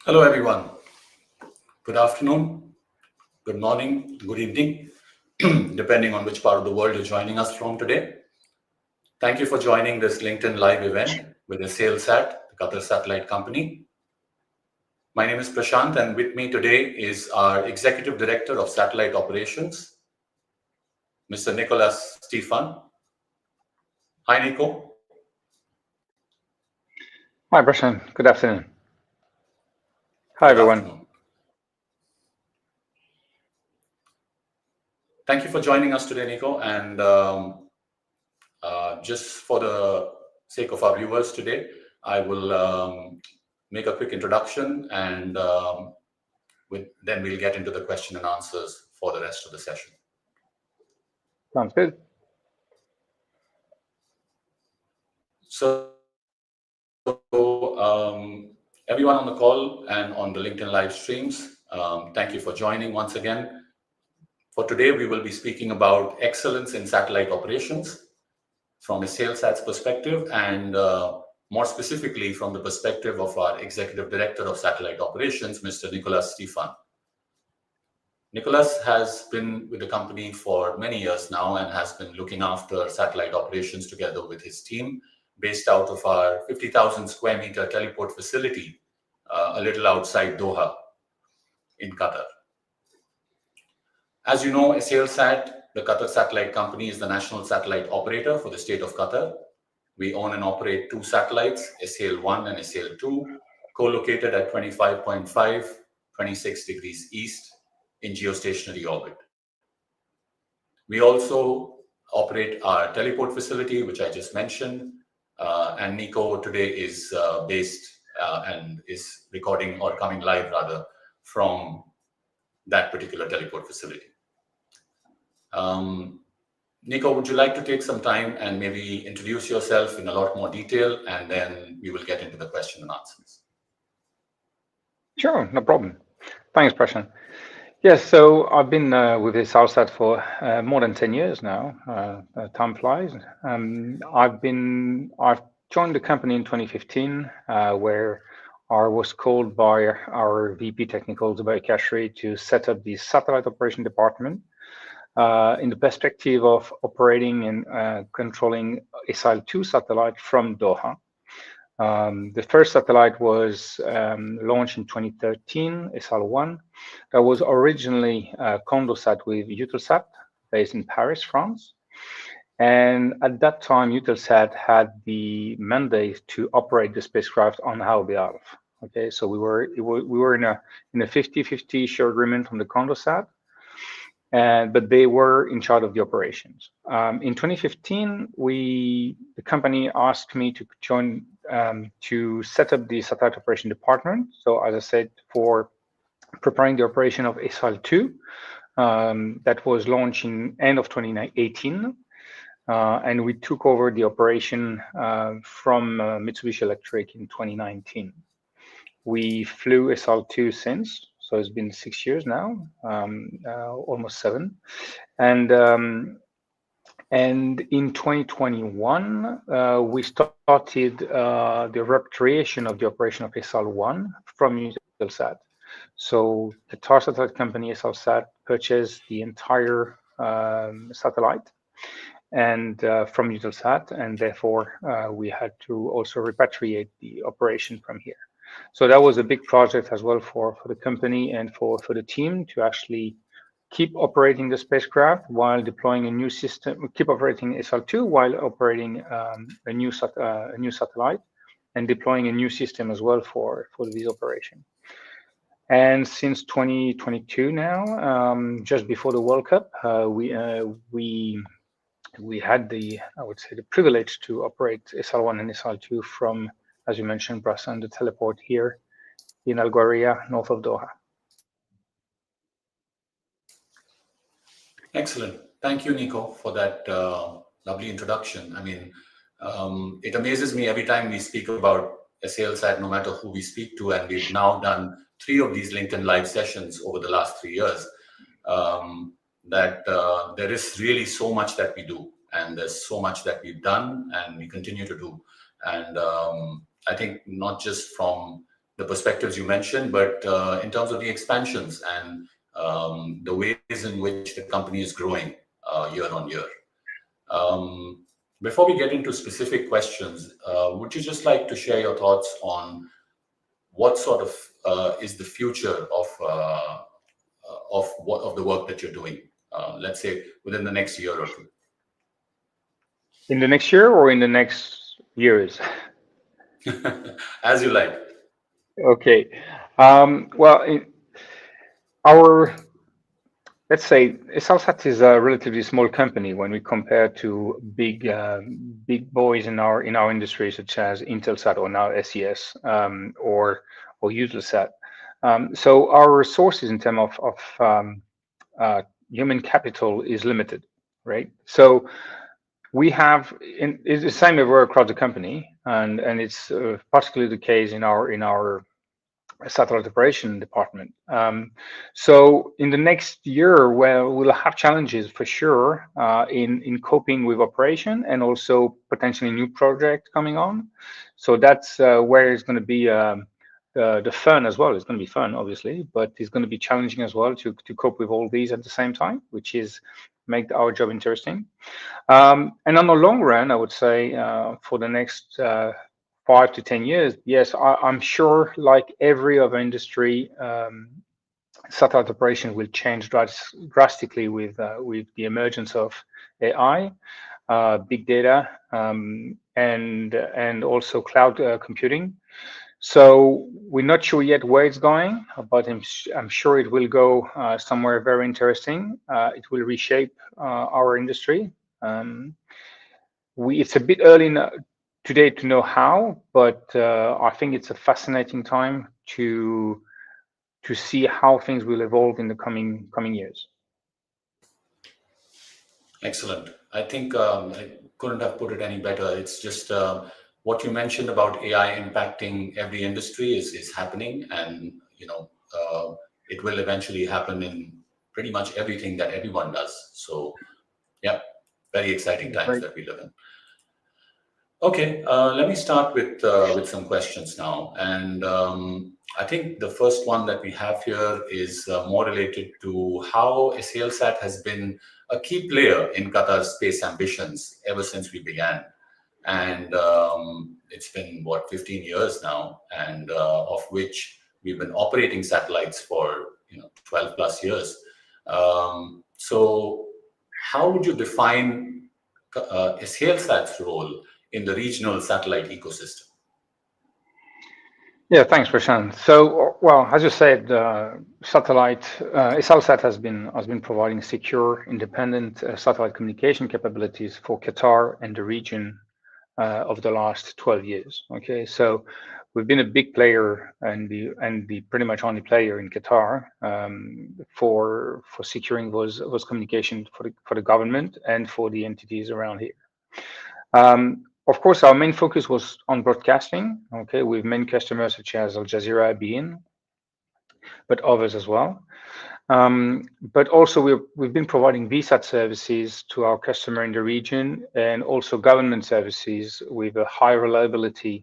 Hello, everyone. Good afternoon, good morning, good evening, depending on which part of the world you're joining us from today. Thank you for joining this LinkedIn Live event with Es'hailSat, the Qatar satellite company. My name is Prashant, and with me today is our Executive Director of Satellite Operations, Mr. Nicholas Stefan. Hi, Nico. Hi, Prashant. Good afternoon. Hi, Good everyone. afternoon. Thank you for joining us today, Nico. And just for the sake of our viewers today, I will make a quick introduction, and then we'll get into the question and answers for the rest of the session. Sounds good. So everyone on the call and on the LinkedIn live streams, thank you for joining once again. For today, we will be speaking about excellence in satellite operations from Es'hailSat's perspective, and more specifically from the perspective of our Executive Director of Satellite Operations, Mr. Nicholas Stefan. Nicholas has been with the company for many years now and has been looking after satellite operations together with his team, based out of our 50,000 square meter teleport facility, a little outside Doha in Qatar. As you know, Es'hailSat, the Qatar satellite company, is the national satellite operator for the state of Qatar. We own and operate two satellites, Es'hailSat-1 and Es'hailSat-2, co-located at 25.5, 26 degrees east in geostationary orbit. We also operate our teleport facility, which I just mentioned, and Nico today is based and is recording or coming live rather from that particular teleport facility. Nico, would you like to take some time and maybe introduce yourself in a lot more detail, and then we will get into the question and answers. Sure, no problem. Thanks, Prashant. Yes, so I've been with Es'hailSat for more than 10 years now. Time flies. I've joined the company in 2015, where I was called by our VP Technical, Zubair Kashri, to set up the satellite operation department in the perspective of operating and controlling Es'hailSat-2 satellite from Doha. The first satellite was launched in 2013, Es'hailSat-1. That was originally CondoSat with EutelsSat, based in Paris, France. And at that time, EutelsSat had the mandate to operate the spacecraft on our behalf. Okay, so we were in a 50-50 share agreement on the CondoSat, but they were in charge of the operations. In 2015, the company asked me to join to set up the satellite operation department. So as I said, for preparing the operation of Es'hailSat-2, that was launched in end of 2018. And we took over the operation from Mitsubishi Electric in 2019. We flew Es'hailSat-2 since, so it's been 6 years now, almost 7. And in 2021, we started the repatriation of the operation of Es'hailSat-1 from EutelsSat. So the Qatar satellite company Es'hailSat purchased the entire satellite and from EutelsSat, and therefore we had to also repatriate the operation from here. So that was a big project as well for the company and for the team to actually keep operating the spacecraft while deploying a new system, keep operating Es'hailSat-2 while operating a new satellite and deploying a new system as well for this operation. And since 2022 now, just before the World Cup, we had the privilege to operate Es'hailSat-1 and Es'hailSat-2 from, as you mentioned, Prashant, the teleport here in Al Ghariya, north of Doha. Excellent. Thank you, Nico, for that lovely introduction. I mean, it amazes me every time we speak about Es'hailSat, no matter who we speak to, and we've now done 3 of these LinkedIn live sessions over the last 3 years, that there is really so much that we do, and there's so much that we've done and we continue to do. And I think not just from the perspectives you mentioned, but in terms of the expansions and the ways in which the company is growing year on year. Before we get into specific questions, would you just like to share your thoughts on what sort of is the future of the work that you're doing, let's say within the next year or two? In the next year or in the next years? As you like. Okay. Well, let's say Es'hailSat is a relatively small company when we compare to big boys in our industry, such as Intelsat or now SES, or Es'hailSat. So our resources in terms of human capital is limited, right? So we have, it's the same everywhere across the company, and it's particularly the case in our satellite operation department. So in the next year, well, we'll have challenges for sure in coping with operation and also potentially new projects coming on. So that's where it's going to be the fun as well. It's going to be fun, obviously, but it's going to be challenging as well to cope with all these at the same time, which is make our job interesting. And on the long run, I would say for the next 5 to 10 years, yes, I'm sure, like every other industry, satellite operation will change drastically with the emergence of AI, big data, and also cloud computing. So we're not sure yet where it's going, but I'm sure it will go somewhere very interesting. It will reshape our industry. It's a bit early today to know how, but I think it's a fascinating time to see how things will evolve in the coming years. Excellent. I think I couldn't have put it any better. It's just what you mentioned about AI impacting every industry is happening, and it will eventually happen in pretty much everything that everyone does. So, yeah, very exciting times that we live in. Okay, let me start with some questions now, and I think the first one that we have here is more related to how Es'hailSat has been a key player in Qatar's space ambitions ever since we began, and it's been what 15 years now, and of which we've been operating satellites for 12 plus years. So, how would you define Es'hailSat's role in the regional satellite ecosystem? Yeah, thanks, Prashant. So, well, as you said, Es'hailSat has been providing secure, independent satellite communication capabilities for Qatar and the region over the last 12 years. Okay, so we've been a big player and the pretty much only player in Qatar for securing those communications for the government and for the entities around here. Of course, our main focus was on broadcasting, okay, with main customers such as Al Jazeera, beIN, but others as well. But also we've been providing VSAT services to our customer in the region, and also government services with a high reliability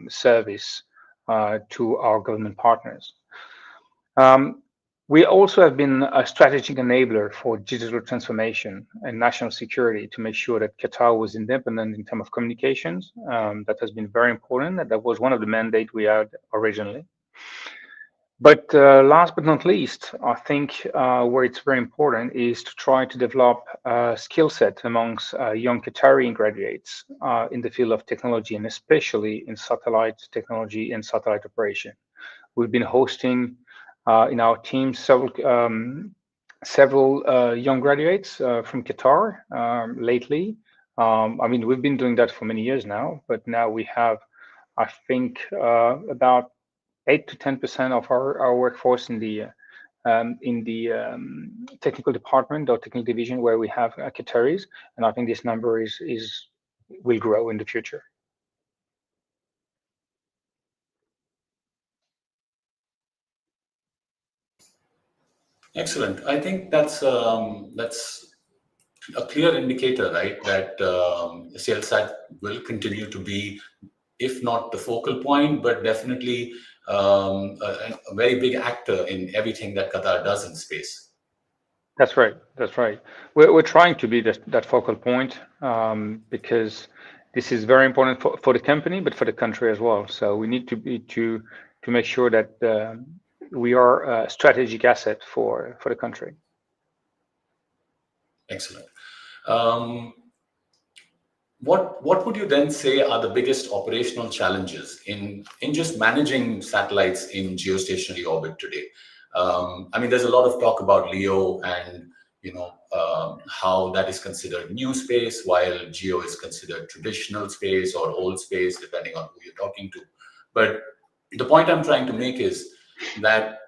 service to our government partners. We also have been a strategic enabler for digital transformation and national security to make sure that Qatar was independent in terms of communications. That has been very important. That was one of the mandates we had originally. But last but not least, I think where it's very important is to try to develop a skill set amongst young Qatari graduates in the field of technology, and especially in satellite technology and satellite operation. We've been hosting in our team several young graduates from Qatar lately. I mean, we've been doing that for many years now, but now we have, I think, about 8 to 10% of our workforce in the technical department or technical division where we have Qataris, and I think this number will grow in the future. Excellent. I think that's a clear indicator, right, that Es'hailSat will continue to be, if not the focal point, but definitely a very big actor in everything that Qatar does in space. That's right. That's right. We're trying to be that focal point because this is very important for the company, but for the country as well. So we need to be to make sure that we are a strategic asset for the country. Excellent. What would you then say are the biggest operational challenges in just managing satellites in geostationary orbit today? I mean, there's a lot of talk about LEO and how that is considered new space, while geo is considered traditional space or old space, depending on who you're talking to. But the point I'm trying to make is that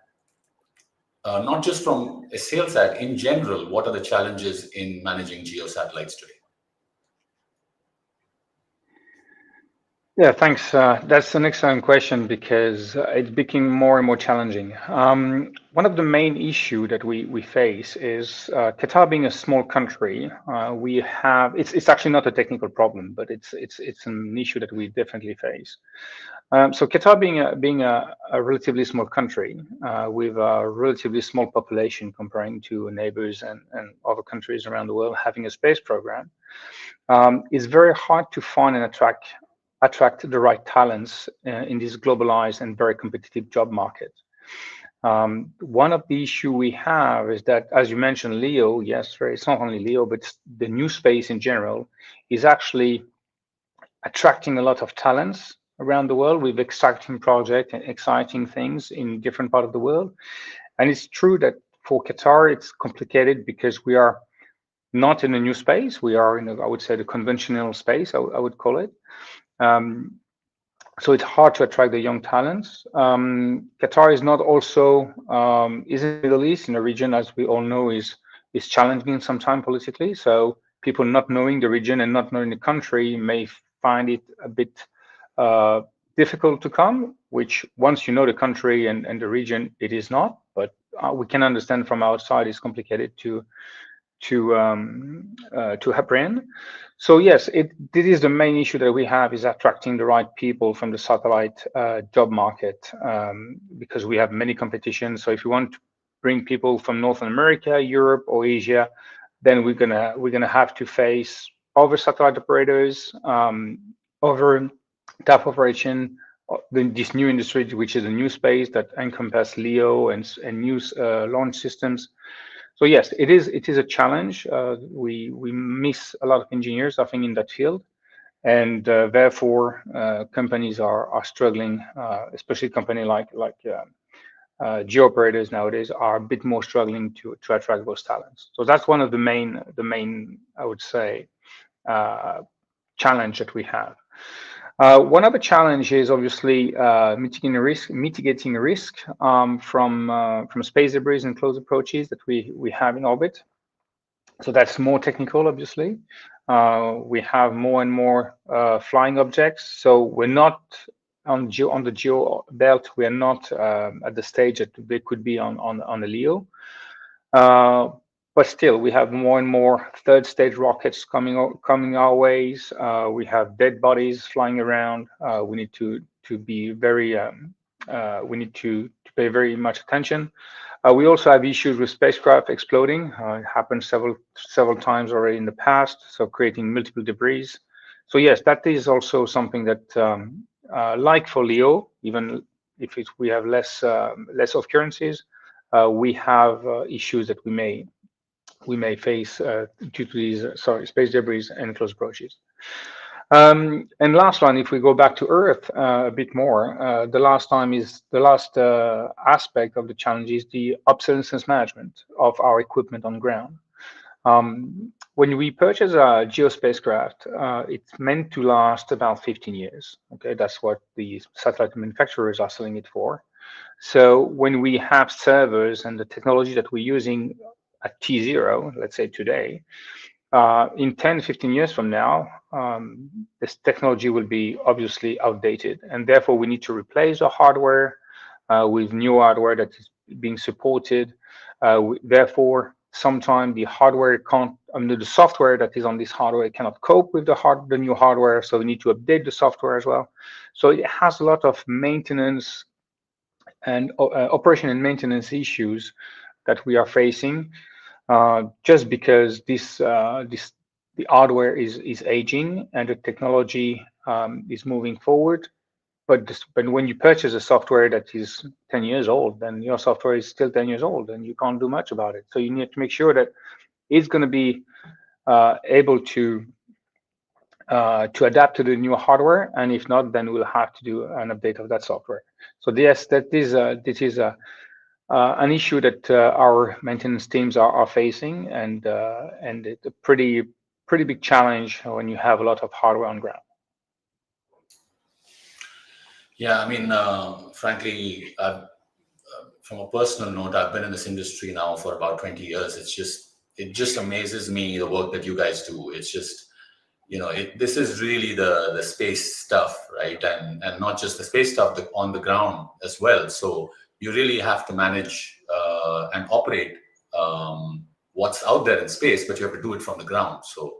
not just from Es'hailSat, in general, what are the challenges in managing geo satellites today? Yeah, thanks. That's an excellent question because it's becoming more and more challenging. One of the main issue that we face is Qatar being a small country. We have it's actually not a technical problem, but it's an issue that we definitely face. So Qatar being a relatively small country with a relatively small population comparing to neighbors and other countries around the world having a space program, it's very hard to find and attract the right talents in this globalized and very competitive job market. One of the issue we have is that, as you mentioned, LEO, yes, it's not only LEO, but the new space in general is actually attracting a lot of talents around the world with exciting projects and exciting things in different parts of the world. And it's true that for Qatar, it's complicated because we are not in a new space. We are in, I would say, the conventional space, I would call it. So it's hard to attract the young talents. Qatar is not also is in the Middle East, in a region, as we all know, is challenging sometimes politically. So people not knowing the region and not knowing the country may find it a bit difficult to come. Which once you know the country and the region, it is not. But we can understand from outside it's complicated to apprehend. So yes, this is the main issue that we have, is attracting the right people from the satellite job market, because we have many competitions. So if you want to bring people from North America, Europe, or Asia, then we're gonna have to face other satellite operators, other type of operation, this new industry, which is a new space that encompasses LEO and new launch systems. So yes, it is a challenge. We miss a lot of engineers, I think, in that field, and therefore companies are struggling, especially company like geo operators nowadays are a bit more struggling to attract those talents. So that's one of the main I would say challenge that we have. One other challenge is obviously mitigating risk from space debris and close approaches that we have in orbit. So that's more technical, obviously. We have more and more flying objects. So we're not on the geo belt. We are not at the stage that they could be on the LEO. But still, we have more and more third stage rockets coming our ways. We have dead bodies flying around. We need to be very we need to pay very much attention. We also have issues with spacecraft exploding. It happened several times already in the past, so creating multiple debris. So yes, that is also something that, like for LEO, even if we have less occurrences, we have issues that we may face due to these space debris and close approaches. And last one, if we go back to Earth a bit more, the last aspect of the challenge is the obsolescence management of our equipment on ground. When we purchase a geospacecraft, it's meant to last about 15 years. Okay, that's what the satellite manufacturers are selling it for. So when we have servers and the technology that we're using at T0, let's say today, in 10, 15 years from now, this technology will be obviously outdated, and therefore we need to replace the hardware with new hardware that is being supported. Therefore, sometimes the hardware can't, the software that is on this hardware cannot cope with the new hardware, so we need to update the software as well. So it has a lot of maintenance and operation and maintenance issues that we are facing, just because the hardware is aging and the technology is moving forward. But when you purchase a software that is 10 years old, then your software is still 10 years old, and you can't do much about it. So you need to make sure that it's going to be able to adapt to the new hardware, and if not, then we'll have to do an update of that software. So yes, this is an issue that our maintenance teams are facing, and it's a pretty big challenge when you have a lot of hardware on ground. Yeah, I mean, frankly, from a personal note, I've been in this industry now for about 20 years. It just amazes me the work that you guys do. It's just, this is really the space stuff, right? And not just the space stuff, on the ground as well. So you really have to manage and operate what's out there in space, but you have to do it from the ground. So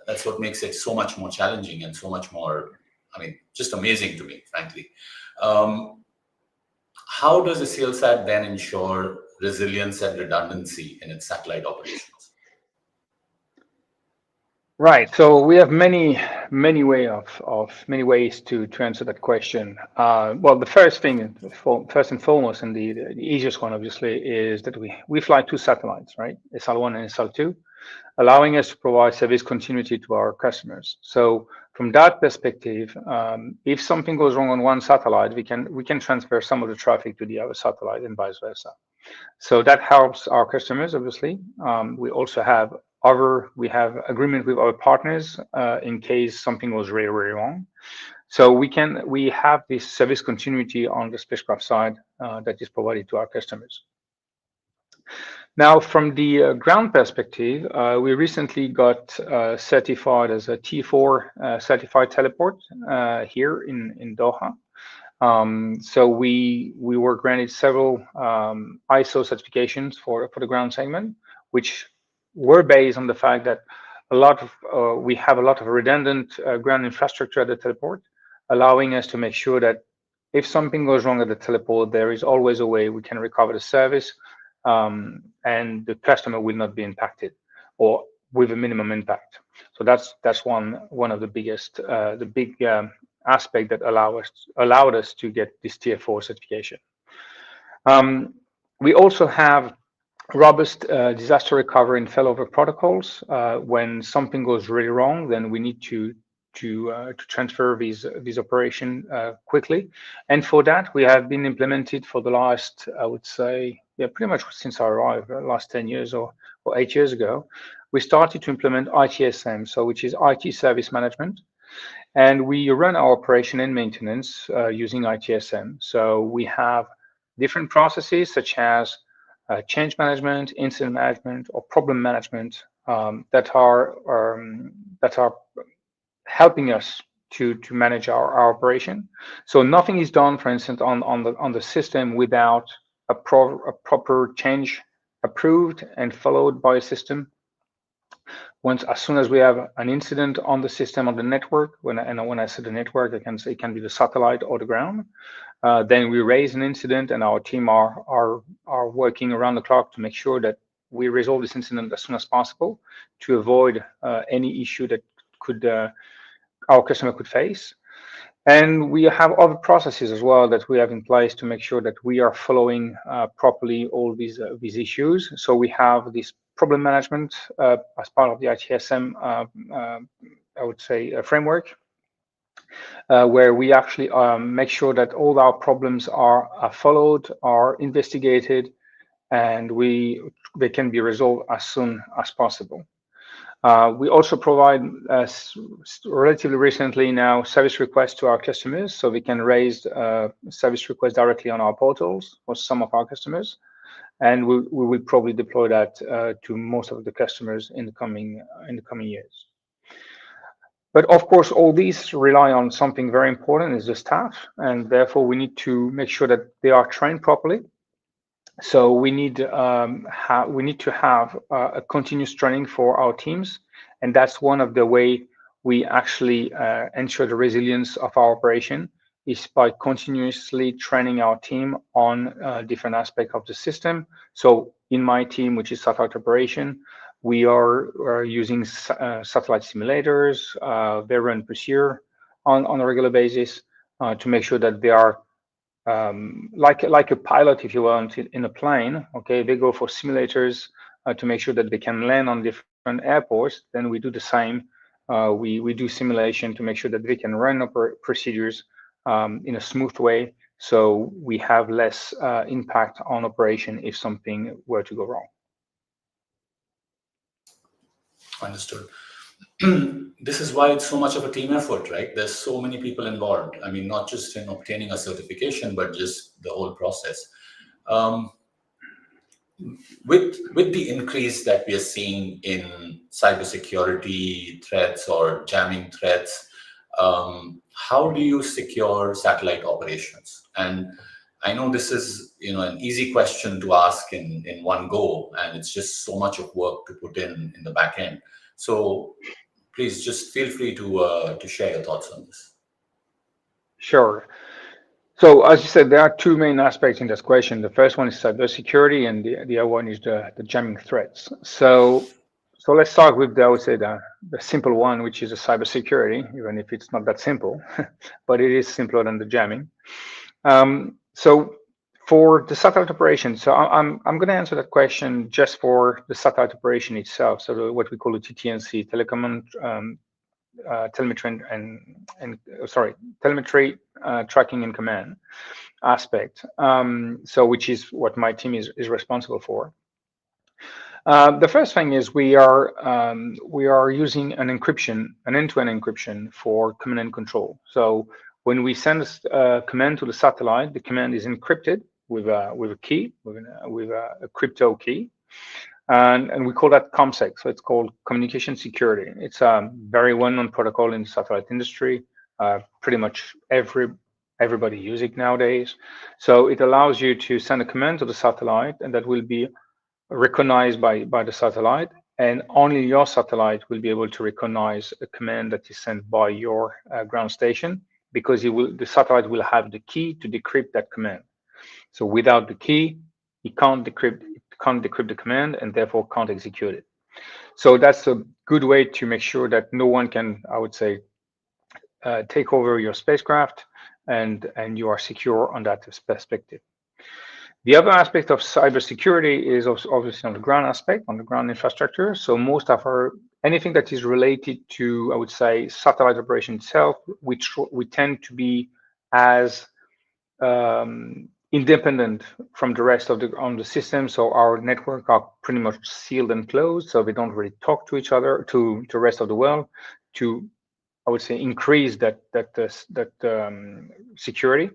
that's what makes it so much more challenging and so much more, just amazing to me, frankly. How does Es'hailSat then ensure resilience and redundancy in its satellite operations? Right. So we have many ways to answer that question. Well, the first and foremost, and the easiest one, obviously, is that we fly two satellites, right? Es'hailOne and Es'hailTwo, allowing us to provide service continuity to our customers. So from that perspective, if something goes wrong on one satellite, we can transfer some of the traffic to the other satellite and vice versa. So that helps our customers, obviously. We also have agreement with our partners in case something goes really, really wrong. So we have this service continuity on the spacecraft side that is provided to our customers. Now, from the ground perspective, we recently got certified as a T4 certified teleport here in Doha. So we were granted several ISO certifications for the ground segment, which were based on the fact that we have a lot of redundant ground infrastructure at the teleport, allowing us to make sure that if something goes wrong at the teleport, there is always a way we can recover the service, and the customer will not be impacted, or with a minimum impact. So that's one of the biggest, the big aspect that allowed us to get this Tier 4 certification. We also have robust disaster recovery and failover protocols. When something goes really wrong, then we need to transfer these operation quickly. And for that, we have been implemented for the last, I would say, pretty much since I arrived, last 10 years or 8 years ago, we started to implement ITSM, so which is IT Service Management. And we run our operation and maintenance using ITSM. So we have different processes such as change management, incident management, or problem management that are helping us to manage our operation. So nothing is done, for instance, on the system without a proper change approved and followed by a system. As soon as we have an incident on the system, on the network, when I say the network, I can say it can be the satellite or the ground, then we raise an incident, and our team are working around the clock to make sure that we resolve this incident as soon as possible to avoid any issue that our customer could face. And we have other processes as well that we have in place to make sure that we are following properly all these issues. So we have this problem management as part of the ITSM, I would say, framework, where we actually make sure that all our problems are followed, are investigated, and they can be resolved as soon as possible. We also provide, relatively recently now, service requests to our customers, so we can raise service requests directly on our portals for some of our customers, and we will probably deploy that to most of the customers in the coming years. But of course, all these rely on something very important, is the staff, and therefore we need to make sure that they are trained properly. So we need to have a continuous training for our teams, and that's one of the way we actually ensure the resilience of our operation, is by continuously training our team on different aspects of the system. So in my team, which is satellite operation, we are using satellite simulators. They run per year on a regular basis to make sure that they are like a pilot, if you want, in a plane. Okay, they go for simulators to make sure that they can land on different airports. Then we do the same. We do simulation to make sure that they can run procedures in a smooth way, so we have less impact on operation if something were to go wrong. Understood. This is why it's so much of a team effort, right? There's so many people involved. I mean, not just in obtaining a certification, but just the whole process. With the increase that we are seeing in cybersecurity threats or jamming threats, how do you secure satellite operations? And I know this is, an easy question to ask in one go, and it's just so much of work to put in the back end. So please just feel free to share your thoughts on this. Sure. So as you said, there are two main aspects in this question. The first one is cybersecurity, and the other one is the jamming threats. So let's start with I would say the simple one, which is the cybersecurity, even if it's not that simple, but it is simpler than the jamming. So for the satellite operation, so I'm going to answer that question just for the satellite operation itself. So what we call the TTNC, telemetry telemetry tracking and command aspect. So which is what my team is responsible for. The first thing is we are using an encryption, an end-to-end encryption for command and control. So when we send a command to the satellite, the command is encrypted with a key, with a crypto key. And we call that ComSec, so it's called communication security. It's a very well-known protocol in the satellite industry. Pretty much everybody uses it nowadays. So it allows you to send a command to the satellite, and that will be recognized by the satellite, and only your satellite will be able to recognize a command that is sent by your ground station, because the satellite will have the key to decrypt that command. So without the key, it can't decrypt the command, and therefore can't execute it. So that's a good way to make sure that no one can, I would say, take over your spacecraft, and you are secure on that perspective. The other aspect of cybersecurity is obviously on the ground aspect, on the ground infrastructure. So most of anything that is related to, I would say, satellite operation itself, we tend to be as independent from the rest of the system. So our network are pretty much sealed and closed, so they don't really talk to each other, to the rest of the world, to, I would say, increase that security.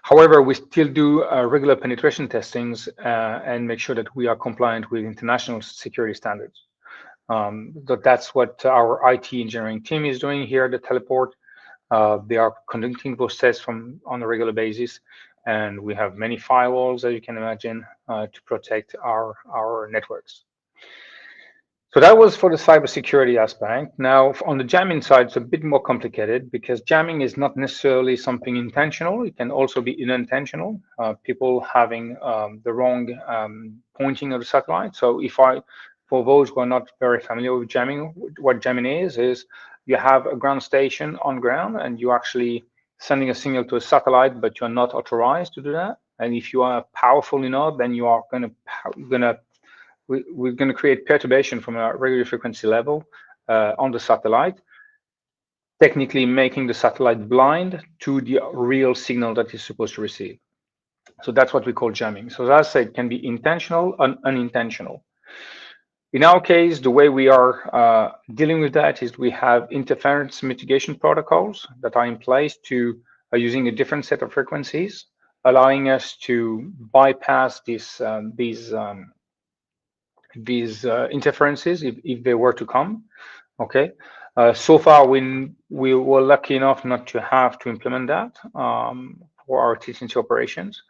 However, we still do regular penetration testings and make sure that we are compliant with international security standards. That's what our IT engineering team is doing here at the teleport. They are conducting those tests on a regular basis, and we have many firewalls, as you can imagine, to protect our networks. So that was for the cybersecurity aspect. Now, on the jamming side, it's a bit more complicated, because jamming is not necessarily something intentional. It can also be unintentional, people having the wrong pointing of the satellite. So for those who are not very familiar with jamming, what jamming is you have a ground station on ground, and you're actually sending a signal to a satellite, but you're not authorized to do that. And if you are powerful enough, then you are we're going to create perturbation from a radio frequency level on the satellite, technically making the satellite blind to the real signal that it's supposed to receive. So that's what we call jamming. So as I said, it can be intentional and unintentional. In our case, the way we are dealing with that is we have interference mitigation protocols that are in place to using a different set of frequencies, allowing us to bypass these interferences if they were to come. Okay. So far, we were lucky enough not to have to implement that for our TTNC operations,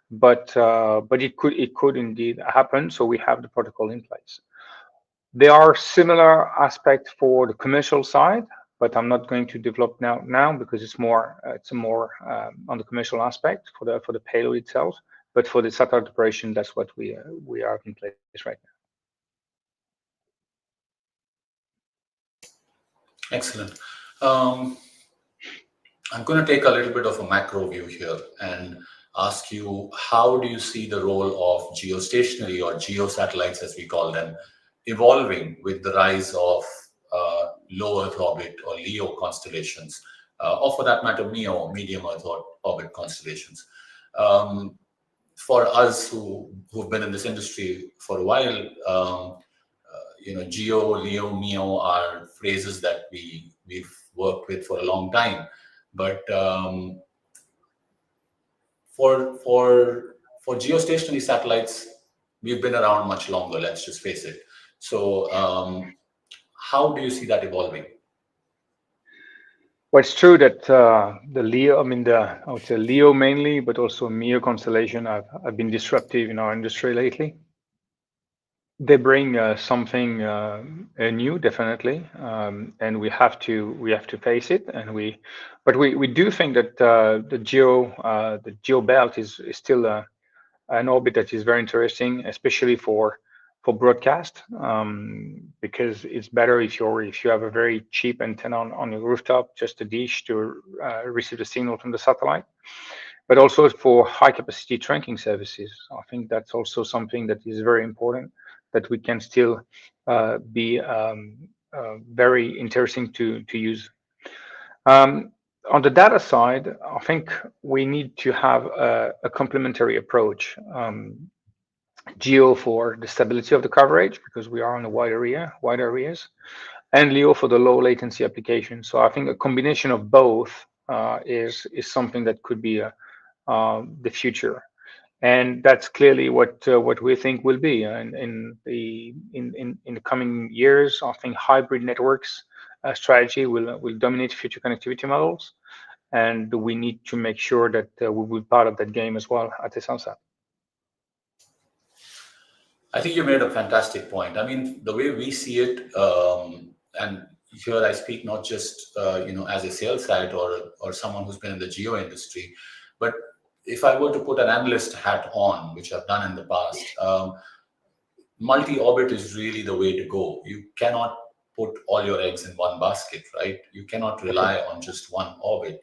but it could indeed happen. So we have the protocol in place. There are similar aspects for the commercial side. but I'm not going to develop now because it's more on the commercial aspect for the payload itself. But for the satellite operation, that's what we have in place right now. Excellent. Um, I'm going to take a little bit of a macro view here and ask you, how do you see the role of geostationary or geosatellites, as we call them, evolving with the rise of low Earth orbit or LEO constellations, or for that matter, MEO, medium Earth orbit constellations? For us who've been in this industry for a while, geo, LEO, MEO are phrases that we've worked with for a long time. But for geostationary satellites, we've been around much longer. Let's just face it. So, how do you see that evolving? Well, it's true that the LEO, I would say LEO mainly, but also MEO constellation have been disruptive in our industry lately. They bring something new, definitely, and we have to face it. But we do think that the geo belt is still an orbit that is very interesting, especially for broadcast, because it's better if you have a very cheap antenna on your rooftop, just a dish to receive the signal from the satellite. But also for high capacity tracking services, I think that's also something that is very important, that we can still be very interesting to use. On the data side, I think we need to have a complementary approach. Geo for the stability of the coverage, because we are in a wide areas, and LEO for the low latency application. So I think a combination of both is something that could be the future, and that's clearly what we think will be in the coming years. I think hybrid networks strategy will dominate future connectivity models, and we need to make sure that we will be part of that game as well at Es'hailSat. I think you made a fantastic point. I mean, the way we see it, and here I speak not just as a sales side or someone who's been in the geo industry, but if I were to put an analyst hat on, which I've done in the past, multi-orbit is really the way to go. You cannot put all your eggs in one basket, right? You cannot rely on just one orbit.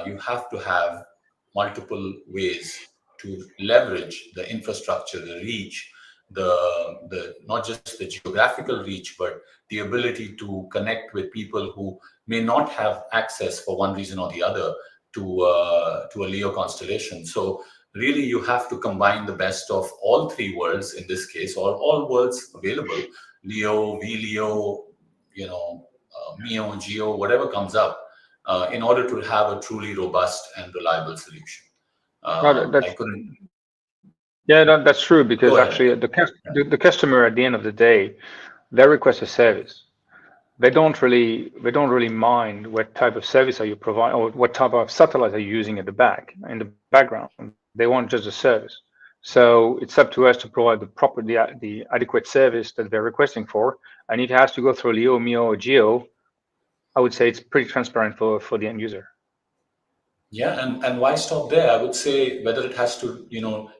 You have to have multiple ways to leverage the infrastructure, the reach, the not just the geographical reach, but the ability to connect with people who may not have access for one reason or the other to a LEO constellation. So really, you have to combine the best of all three worlds in this case, or all worlds available: LEO, VLEO, MEO, GEO, whatever comes up, in order to have a truly robust and reliable solution. No, I couldn't. yeah, no, that's true, Go because ahead. actually the customer at the end of the day, they request a service. They don't really mind what type of service are you providing, or what type of satellite are you using at in the background. They want just a service. So it's up to us to provide the adequate service that they're requesting for. And if it has to go through LEO, MEO, or GEO, I would say it's pretty transparent for the end user. Yeah, and why stop there? I would say whether it has to,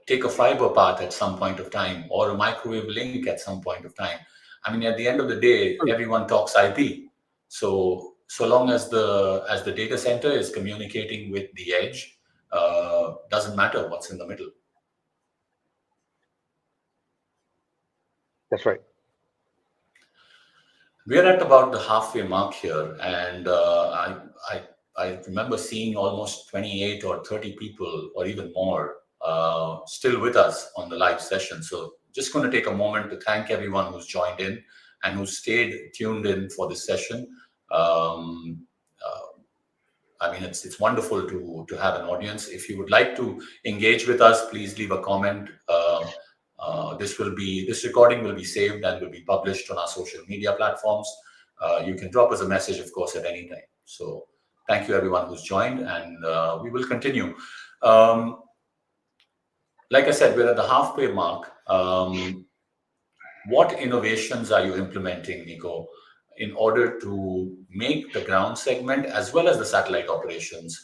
take a fiber path at some point of time or a microwave link at some point of time. I mean, at the end of the day, everyone talks IP. So long as the data center is communicating with the edge, doesn't matter what's in the middle. That's right. We're at about the halfway mark here, and I remember seeing almost 28 or 30 people, or even more, still with us on the live session. So just going to take a moment to thank everyone who's joined in and who stayed tuned in for this session. I mean, it's wonderful to have an audience. If you would like to engage with us, please leave a comment. This recording will be saved and will be published on our social media platforms. You can drop us a message, of course, at any time. So thank you, everyone who's joined, and we will continue. Like I said, we're at the halfway mark. What innovations are you implementing, Nico, in order to make the ground segment as well as the satellite operations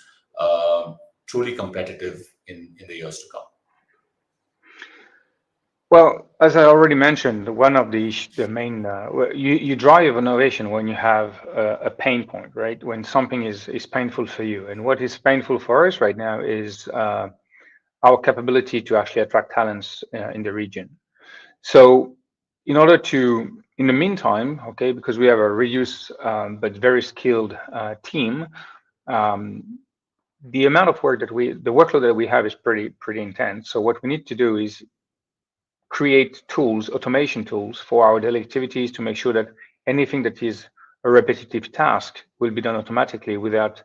truly competitive in the years to come? Well, as I already mentioned, one of the main you drive innovation when you have a pain point, right? When something is painful for you, and what is painful for us right now is our capability to actually attract talents in the region. So, in order to, in the meantime, okay, because we have a reduced but very skilled team, um, the amount of work that the workload that we have is pretty intense. So what we need to do is create tools, automation tools for our daily activities to make sure that anything that is a repetitive task will be done automatically without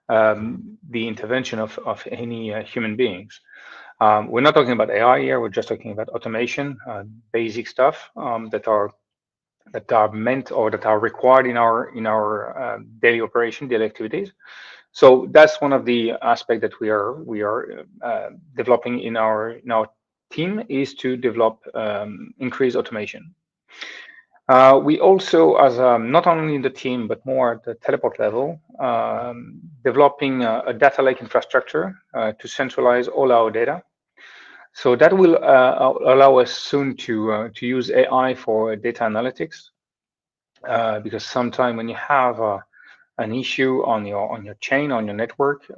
the intervention of any human beings. We're not talking about AI here. We're just talking about automation, basic stuff that are meant or that are required in our daily operation, daily activities. So that's one of the aspects that we are developing in our team, is to develop increased automation. We also, as not only in the team but more at the teleport level, developing a data lake infrastructure to centralize all our data. So that will allow us soon to use AI for data analytics, because sometime when you have an issue on your chain, on your network,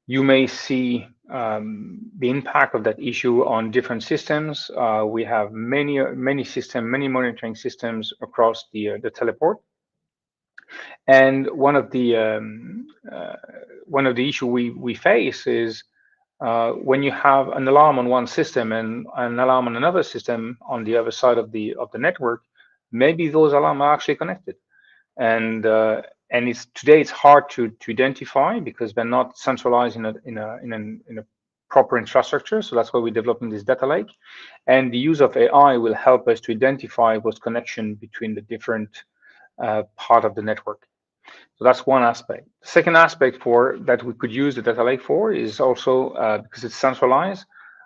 you may see the impact of that issue on different systems. We have many systems, many monitoring systems across the teleport, and one of the issue we face is when you have an alarm on one system and an alarm on another system on the other side of the network, maybe those alarms are actually connected, and it's today it's hard to identify because they're not centralized in a proper infrastructure. So that's why we're developing this data lake, and the use of AI will help us to identify those connections between the different part of the network. So that's one aspect. The second aspect for that we could use the data lake for is also because it's centralized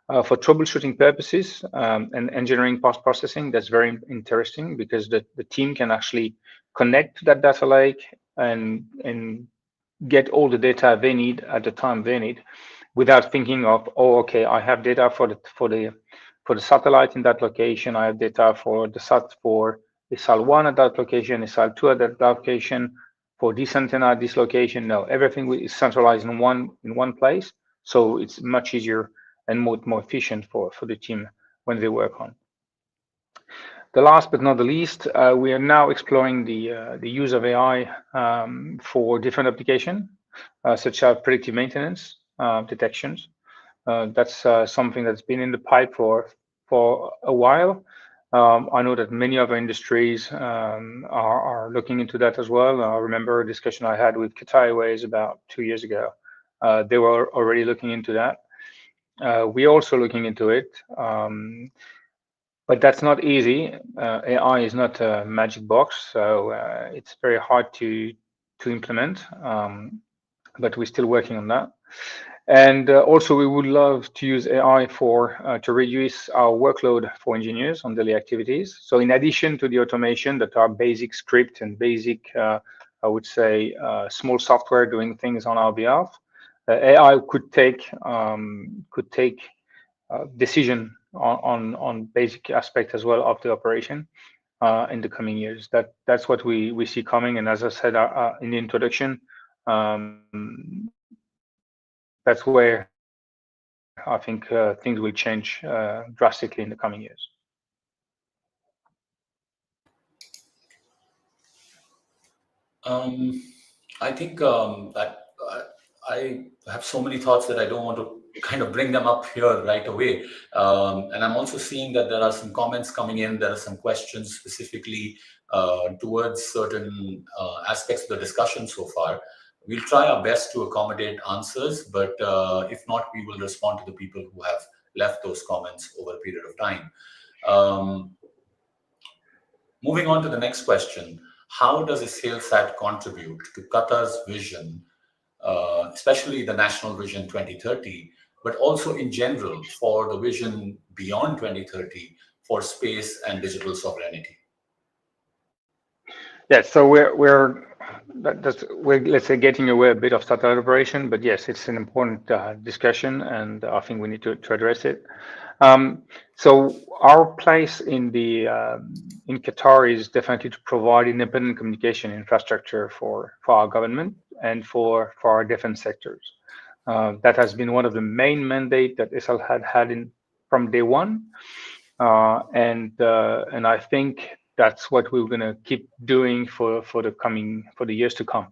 for troubleshooting purposes and engineering post-processing. That's very interesting because the team can actually connect to that data lake and get all the data they need at the time they need, without thinking of, oh, okay, I have data for the satellite in that location. I have data for the Es'hailSat-1 at that location, Es'hailSat-2 at that location, for this antenna at this location. No, everything is centralized in one place, so it's much easier and more efficient for the team when they work on. The last but not the least, we are now exploring the use of AI for different applications, such as predictive maintenance detections. That's something that's been in the pipe for a while. I know that many other industries are looking into that as well. I remember a discussion I had with Qatar Airways about 2 years ago. They were already looking into that. We're also looking into it, but that's not easy. AI is not a magic box, so it's very hard to implement. But we're still working on that. And also, we would love to use AI to reduce our workload for engineers on daily activities. So in addition to the automation that are basic script and basic, I would say, small software doing things on our behalf, AI could take decision on basic aspect as well of the operation in the coming years. That's what we see coming. And as I said in the introduction, that's where I think things will change drastically in the coming years. I think that I have so many thoughts that I don't want to kind of bring them up here right away. And I'm also seeing that there are some comments coming in. There are some questions specifically towards certain aspects of the discussion so far. We'll try our best to accommodate answers, but if not, we will respond to the people who have left those comments over a period of time. Moving on to the next question. How does Es'hailSat contribute to Qatar's vision, especially the National Vision 2030, but also in general for the vision beyond 2030 for space and digital sovereignty? Yes, so we're let's say getting away a bit of satellite operation, but yes, it's an important discussion, and I think we need to address it. So our place in Qatar is definitely to provide independent communication infrastructure for our government and for our defense sectors. That has been one of the main mandate that Israel had in from day one, and I think that's what we're going to keep doing for the years to come.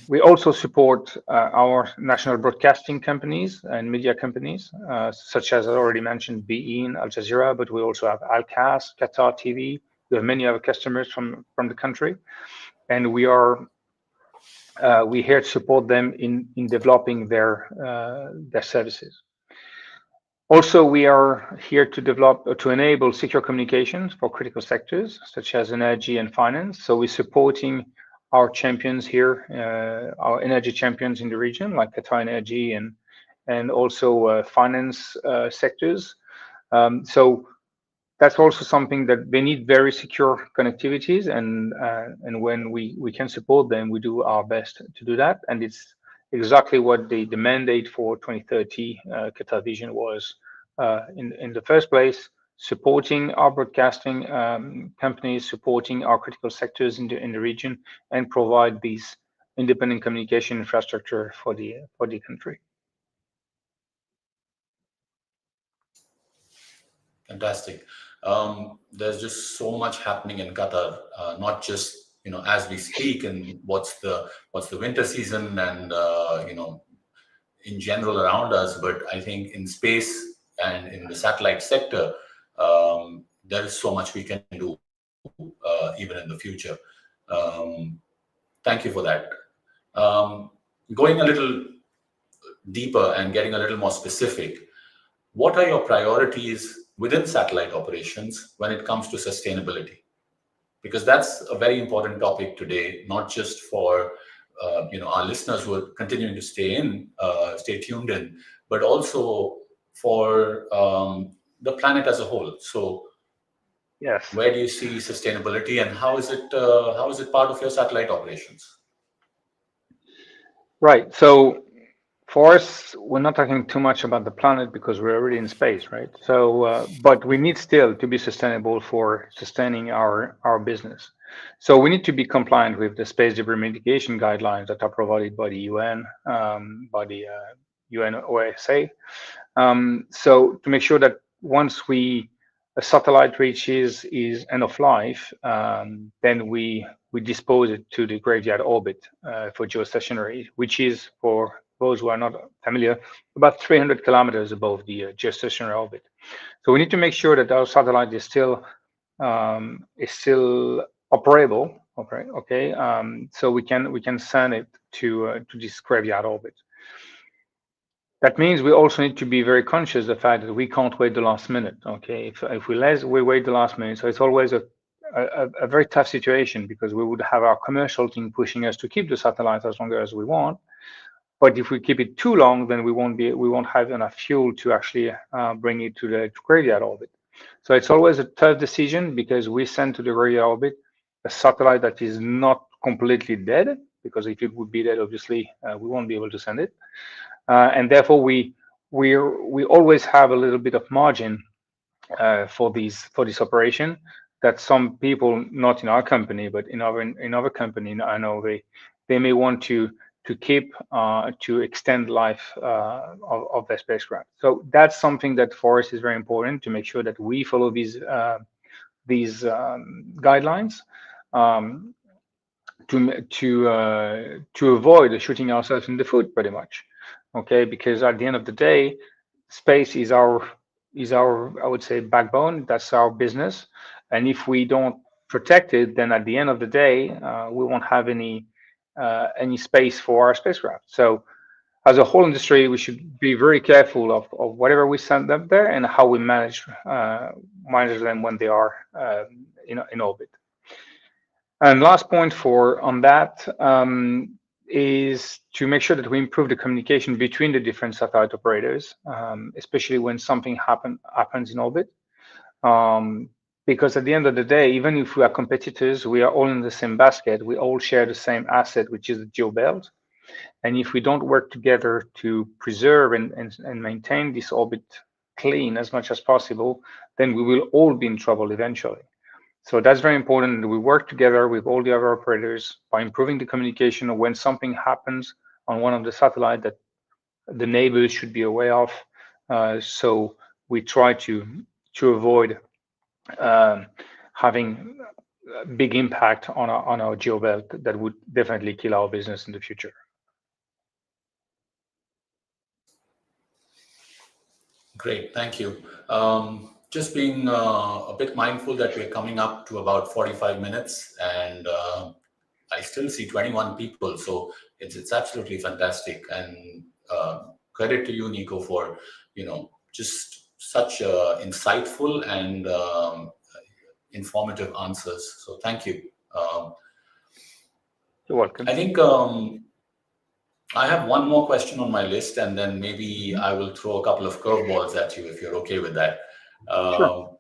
We also support our national broadcasting companies and media companies, such as I already mentioned, beIN, Al Jazeera, but we also have Al-Qas, Qatar TV. We have many other customers from the country, and we're here to support them in developing their services. Also, we are here to develop to enable secure communications for critical sectors such as energy and finance. So we're supporting our champions here, our energy champions in the region, like Qatar Energy and also finance sectors. So that's also something that they need very secure connectivities, and when we can support them, we do our best to do that, and it's exactly what the mandate for 2030 Qatar Vision was in the first place, supporting our broadcasting companies, supporting our critical sectors in the region, and provide these independent communication infrastructure for the country. Fantastic. There's just so much happening in Qatar, not just as we speak, and what's the winter season, and in general around us, but I think in space and in the satellite sector, there is so much we can do even in the future. Thank you for that. Going a little deeper and getting a little more specific, what are your priorities within satellite operations when it comes to sustainability? Because that's a very important topic today, not just for our listeners who are continuing to stay tuned in, but also for the planet as a whole. So, Yes. where do you see sustainability, and how is it part of your satellite operations? Right. So for us, we're not talking too much about the planet because we're already in space, right? So, but we need still to be sustainable for sustaining our business. So we need to be compliant with the space debris mitigation guidelines that are provided by the UN, by the UN OSA. So to make sure that once a satellite reaches is end of life, then we dispose it to the graveyard orbit for geostationary, which is, for those who are not familiar, about 300 kilometers above the geostationary orbit. So we need to make sure that our satellite is still operable. Okay, so we can send it to this graveyard orbit. That means we also need to be very conscious of the fact that we can't wait the last minute. Okay, if we wait the last minute, so it's always a very tough situation, because we would have our commercial team pushing us to keep the satellite as long as we want. But if we keep it too long, then we won't have enough fuel to actually bring it to the graveyard orbit. So it's always a tough decision, because we send to the graveyard orbit a satellite that is not completely dead, because if it would be dead, obviously we won't be able to send it. And therefore we always have a little bit of margin for this operation, that some people, not in our company but in other company, I know they may want to keep to extend life of their spacecraft. So that's something that for us is very important, to make sure that we follow these guidelines, to avoid shooting ourselves in the foot, pretty much. Okay, because at the end of the day, space is our I would say backbone. That's our business, and if we don't protect it, then at the end of the day, we won't have any space for our spacecraft. So as a whole industry, we should be very careful of whatever we send up there, and how we manage them when they are in orbit. And last point on that is to make sure that we improve the communication between the different satellite operators, especially when something happens in orbit. because at the end of the day, even if we are competitors, we are all in the same basket. We all share the same asset, which is the geo belt. And if we don't work together to preserve and maintain this orbit clean as much as possible, then we will all be in trouble eventually. So that's very important that we work together with all the other operators by improving the communication when something happens on one of the satellites that the neighbors should be aware of. So we try to avoid having a big impact on our geo belt that would definitely kill our business in the future. Great, thank you. Just being a bit mindful that we're coming up to about 45 minutes, and I still see 21 people, so it's absolutely fantastic. And credit to you, Nico, for just such insightful and informative answers. So thank you. You're welcome. I think I have one more question on my list, and then maybe I will throw a couple of curveballs at you if you're okay with that. Sure.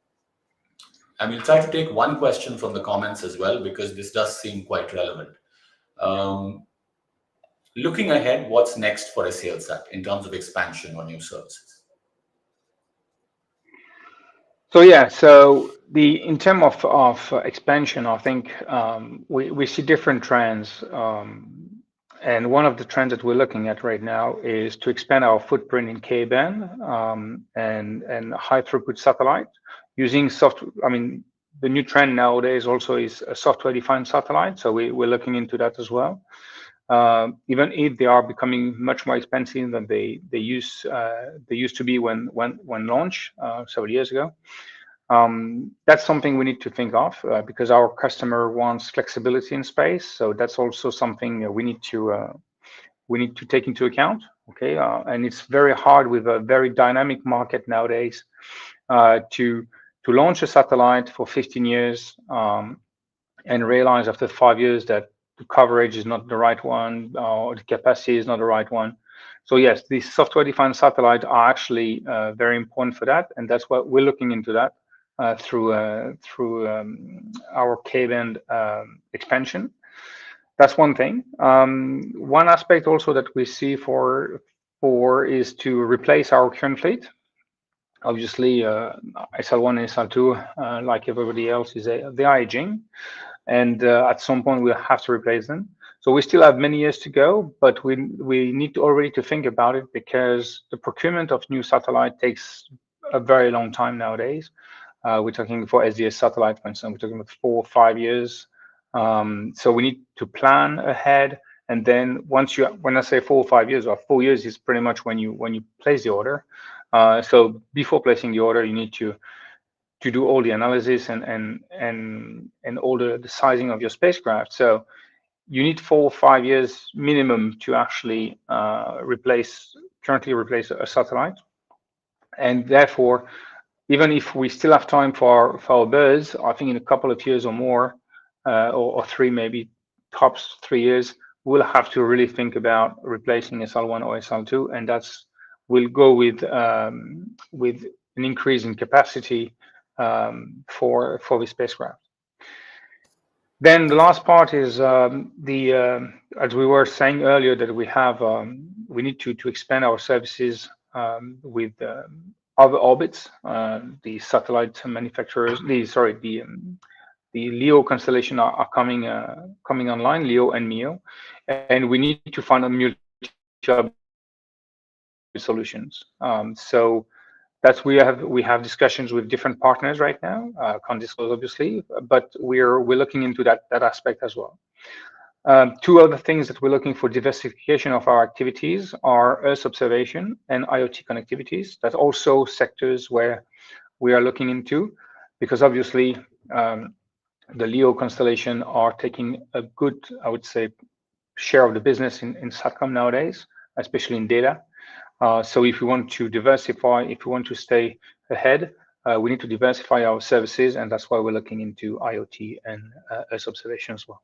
And we'll try to take one question from the comments as well, because this does seem quite relevant. Looking ahead, what's next for Es'hailSat in terms of expansion or new services? So yeah, so in terms of expansion, I think we see different trends. And one of the trends that we're looking at right now is to expand our footprint in K-band and high throughput satellite using software. I mean, the new trend nowadays also is a software-defined satellite. So we're looking into that as well. Even if they are becoming much more expensive than they used to be when launched several years ago. That's something we need to think of because our customer wants flexibility in space. So that's also something we need to take into account. Okay, and it's very hard with a very dynamic market nowadays to launch a satellite for 15 years and realize after 5 years that the coverage is not the right one or the capacity is not the right one. So yes, these software-defined satellites are actually very important for that, and that's what we're looking into that through our K-band expansion. That's one thing. One aspect also that we see for is to replace our current fleet. Obviously, SL1 and SL2, like everybody else, they are aging, and at some point we'll have to replace them. So we still have many years to go, but we need to already to think about it because the procurement of new satellite takes a very long time nowadays. We're talking for SDS satellite, for instance, we're talking about 4 or 5 years. So we need to plan ahead, and then when I say 4 or 5 years, or 4 years is pretty much when you place the order. So before placing the order, you need to do all the analysis and all the sizing of your spacecraft. So you need 4 or 5 years minimum to actually currently replace a satellite, and therefore, even if we still have time for our birds, I think in a couple of years or more, or 3 maybe, tops 3 years, we'll have to really think about replacing SL1 or SL2, and we'll go with an increase in capacity for the spacecraft. Then the last part is as we were saying earlier, that we need to expand our services with other orbits. The satellite manufacturers, the LEO constellation are coming online, LEO and MEO, and we need to find a solutions. So that's we have discussions with different partners right now. Can't disclose obviously, but we're looking into that aspect as well. 2 other things that we're looking for diversification of our activities are Earth observation and IoT connectivities. That's also sectors where we are looking into, because obviously the LEO constellation are taking a good, I would say, share of the business in SATCOM nowadays, especially in data. So if we want to diversify, if we want to stay ahead, we need to diversify our services, and that's why we're looking into IoT and Earth observation as well.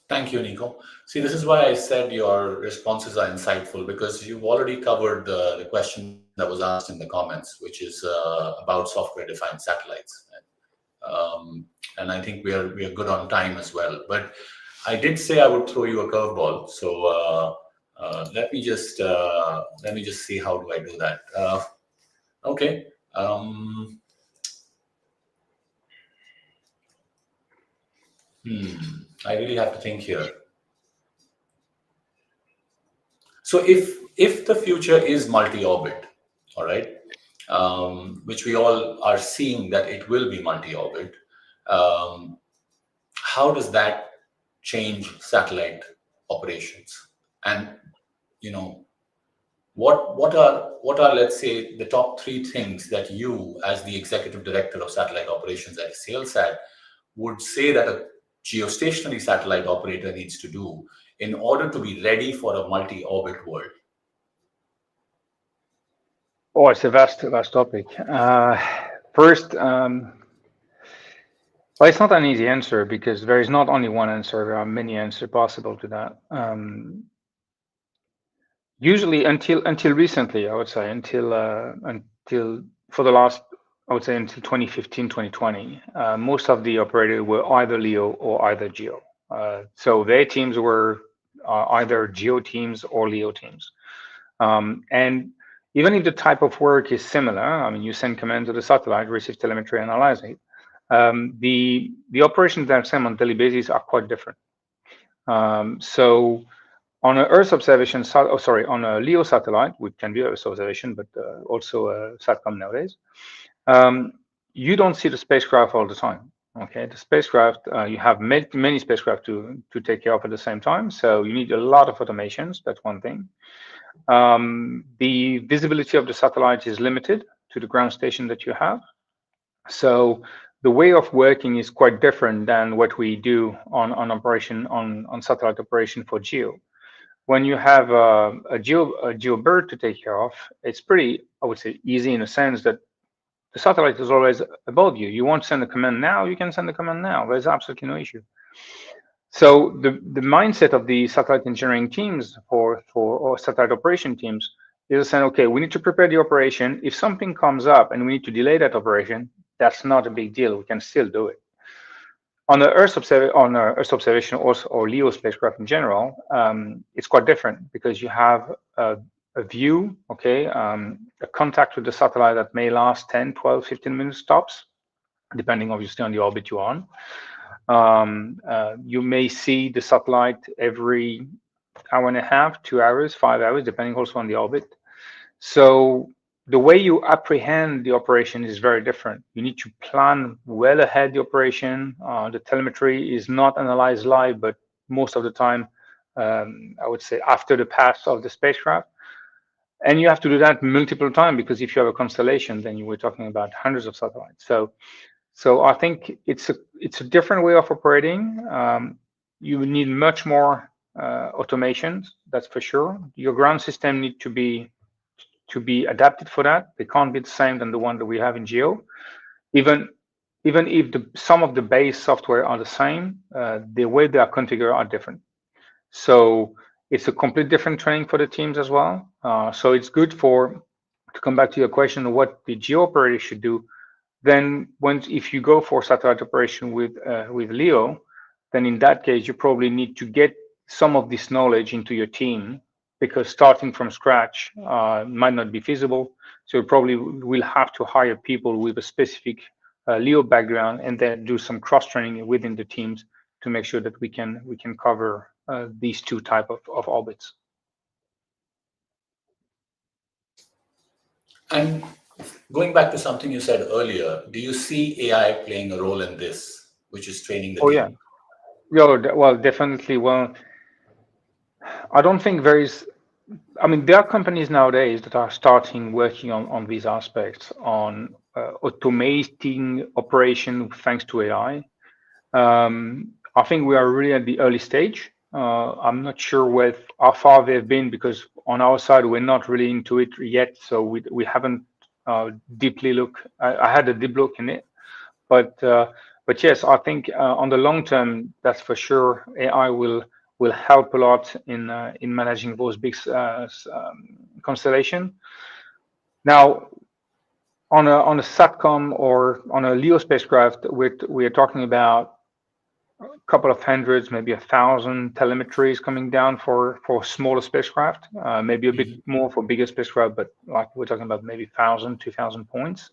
Thank you, Nico. See, this is why I said your responses are insightful, because you've already covered the questions that was asked in the comments, which is about software-defined satellites. And I think we are good on time as well. But I did say I would throw you a curveball, so let me just see how do I do that. Okay. I really have to think here. So if the future is multi-orbit, all right, which we all are seeing that it will be multi-orbit, how does that change satellite operations? And what are let's say the top 3 things that you, as the executive director of satellite operations at Es'hailSat, would say that a geostationary satellite operator needs to do in order to be ready for a multi-orbit world? Oh, it's a vast topic. First, well, it's not an easy answer because there is not only one answer. There are many answers possible to that. Usually, until recently, I would say, until for the last, I would say, until 2015, 2020, most of the operators were either LEO or either GEO. So their teams were either GEO teams or LEO teams. And even if the type of work is similar, I mean, you send command to the satellite, receive telemetry, analyze it, the operations that are sent on a daily basis are quite different. So on an Earth observation, on a LEO satellite, which can be Earth observation, but also a SATCOM nowadays, you don't see the spacecraft all the time. Okay, the spacecraft, you have many spacecraft to take care of at the same time, so you need a lot of automations. That's one thing. The visibility of the satellite is limited to the ground station that you have. So the way of working is quite different than what we do on satellite operation for GEO. When you have a GEO bird to take care of, it's pretty, I would say, easy in a sense that the satellite is always above you. You want to send a command now, you can send a command now. There's absolutely no issue. So the mindset of the satellite engineering teams or satellite operation teams is saying, okay, we need to prepare the operation. If something comes up and we need to delay that operation, that's not a big deal. We can still do it. On the Earth observation or LEO spacecraft in general, it's quite different because you have a view, okay, a contact with the satellite that may last 10, 12, 15 minutes tops, depending obviously on the orbit you're on. You may see the satellite every hour and a half, 2 hours, 5 hours, depending also on the orbit. So the way you apprehend the operation is very different. You need to plan well ahead the operation. The telemetry is not analyzed live, but most of the time, I would say after the pass of the spacecraft. And you have to do that multiple times because if you have a constellation, then you were talking about hundreds of satellites. So I think it's a different way of operating. You need much more automations, that's for sure. Your ground system need to be adapted for that. They can't be the same than the one that we have in GEO. Even if some of the base software are the same, the way they are configured are different. So it's a completely different training for the teams as well. So it's good to come back to your question, what the GEO operator should do. Then if you go for satellite operation with LEO, then in that case, you probably need to get some of this knowledge into your team because starting from scratch might not be feasible. So you probably will have to hire people with a specific LEO background and then do some cross training within the teams to make sure that we can cover these two type of orbits. And going back to something you said earlier, do you see AI playing a role in this, which is training the team? Yeah, well, definitely. Well, I don't think there is. I mean, there are companies nowadays that are starting working on these aspects, on automating operation thanks to AI. I think we are really at the early stage. I'm not sure how far they've been because on our side we're not really into it yet, so we haven't deeply looked. I had a deep look in it, but yes, I think on the long term, that's for sure. AI will help a lot in managing those big constellation. Now, on a SATCOM or on a LEO spacecraft, we're talking about a couple of hundreds, maybe 1,000 telemetries coming down for smaller spacecraft, maybe a bit more for bigger spacecraft, but like we're talking about maybe 1,000, 2,000 points.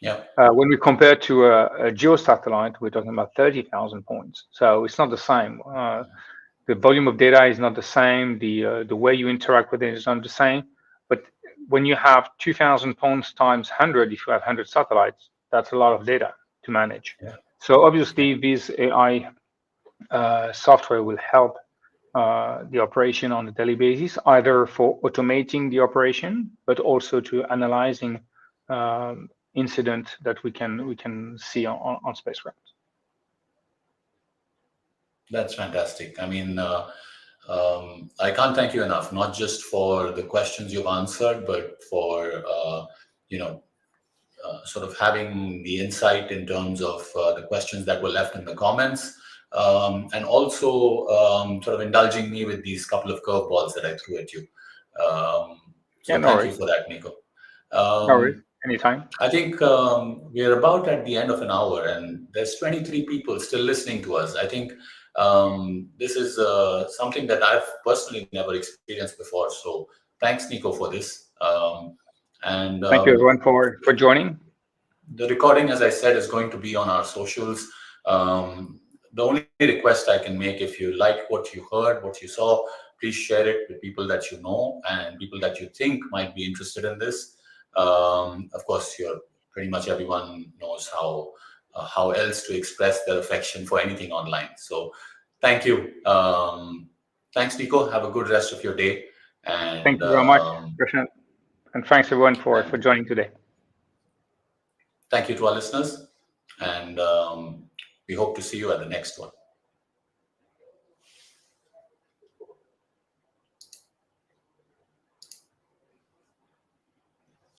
Yeah. When we compare to a geosatellite, we're talking about 30,000 points. So it's not the same. The volume of data is not the same. The way you interact with it is not the same. But when you have 2,000 points times 100, if you have 100 satellites, that's a lot of data to manage. Yeah. So obviously, this AI software will help the operation on a daily basis, either for automating the operation, but also to analyzing incident that we can see on spacecraft. That's fantastic. I mean, I can't thank you enough, not just for the questions you've answered, but for sort of having the insight in terms of the questions that were left in the comments, and also sort of indulging me with these couple of curveballs that I threw at you. So thank you for that, Nico. No worries. Anytime. I think we're about at the end of an hour, and there's 23 people still listening to us. I think this is something that I've personally never experienced before. So thanks, Nico, for this. And thank you, everyone, for joining. The recording, as I said, is going to be on our socials. The only request I can make, if you like what you heard, what you saw, please share it with people that you know and people that you think might be interested in this. Of course, pretty much everyone knows how else to express their affection for anything online. So thank you. Thanks, Nico. Have a good rest of your day. And thank you very much, Krishna. And thanks, everyone, for joining today. Thank you to our listeners. And we hope to see you at the next one.